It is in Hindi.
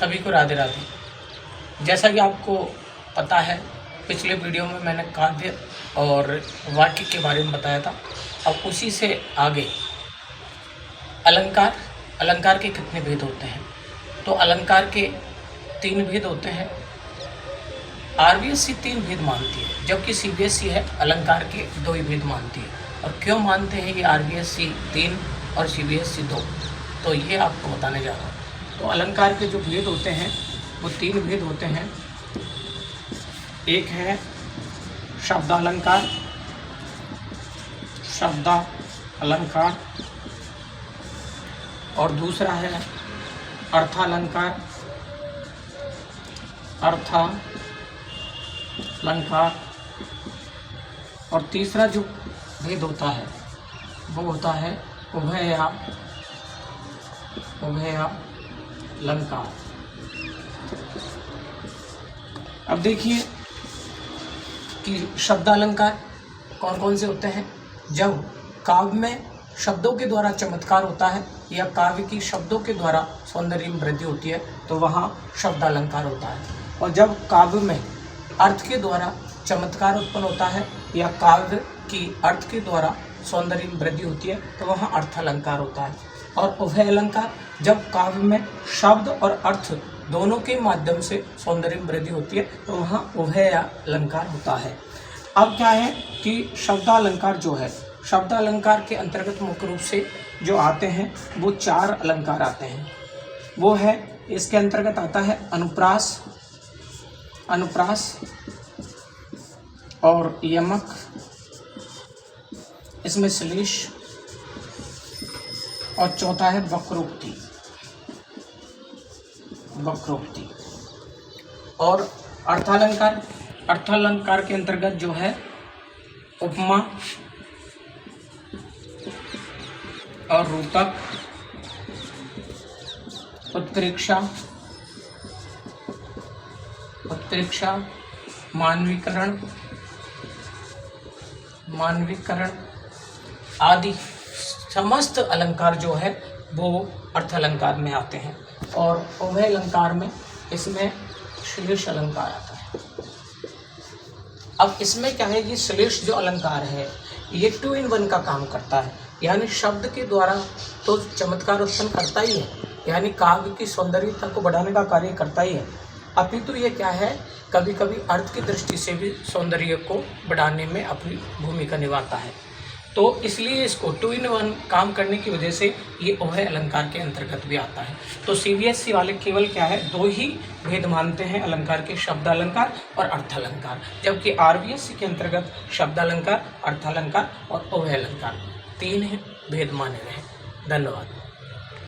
सभी को राधे राधे। जैसा कि आपको पता है, पिछले वीडियो में मैंने काव्य और वाक्य के बारे में बताया था। अब उसी से आगे अलंकार के कितने भेद होते हैं? तो अलंकार के 3 भेद होते हैं। आरबीएससी 3 भेद मानती है, जबकि सीबीएसई है अलंकार के 2 ही भेद मानती है। और क्यों मानते हैं ये आरबीएससी 3 और सीबीएसई 2, तो ये आपको बताने जा रहा हूँ। तो अलंकार के जो भेद होते हैं वो 3 भेद होते हैं। एक है शब्दालंकार, और दूसरा है अर्थालंकार, और तीसरा जो भेद होता है वो होता है उभयालंकार। अब देखिए कि शब्दालंकार कौन कौन से होते हैं। जब काव्य में शब्दों के द्वारा चमत्कार होता है या काव्य की शब्दों के द्वारा सौंदर्य में वृद्धि होती है तो वहाँ शब्दालंकार होता है। और जब काव्य में अर्थ के द्वारा चमत्कार उत्पन्न होता है या काव्य की अर्थ के द्वारा सौंदर्य में वृद्धि होती है तो वहाँ अर्थालंकार होता है। और उभय अलंकार, जब काव्य में शब्द और अर्थ दोनों के माध्यम से सौंदर्य में वृद्धि होती है तो वहाँ उभय अलंकार होता है। अब क्या है कि शब्दालंकार जो है, शब्दालंकार के अंतर्गत मुख्य रूप से जो आते हैं वो 4 अलंकार आते हैं। वो है, इसके अंतर्गत आता है अनुप्रास और यमक, इसमें श्लेष, और चौथा है वक्रोक्ति। और अर्थालंकार के अंतर्गत जो है उपमा और रूपक, उत्प्रेक्षा, मानवीकरण आदि समस्त अलंकार जो है वो अर्थालंकार में आते हैं। और उभय अलंकार में इसमें श्लेष अलंकार आता है। अब इसमें क्या है कि श्लेष जो अलंकार है ये 2 in 1 का काम करता है, यानी शब्द के द्वारा तो चमत्कार उत्पन्न करता ही है, यानी काव्य की सौंदर्यता को बढ़ाने का कार्य करता ही है, अपितु ये क्या है, कभी कभी अर्थ की दृष्टि से भी सौंदर्य को बढ़ाने में अपनी भूमिका निभाता है। तो इसलिए इसको 2 in 1 काम करने की वजह से ये उभय अलंकार के अंतर्गत भी आता है। तो सीबीएसई वाले केवल क्या है, 2 ही भेद मानते हैं अलंकार के, शब्दालंकार और अर्थालंकार, जबकि आरबीएसई के अंतर्गत शब्दालंकार, अर्थालंकार और उभय अलंकार 3 भेद माने गए हैं। धन्यवाद।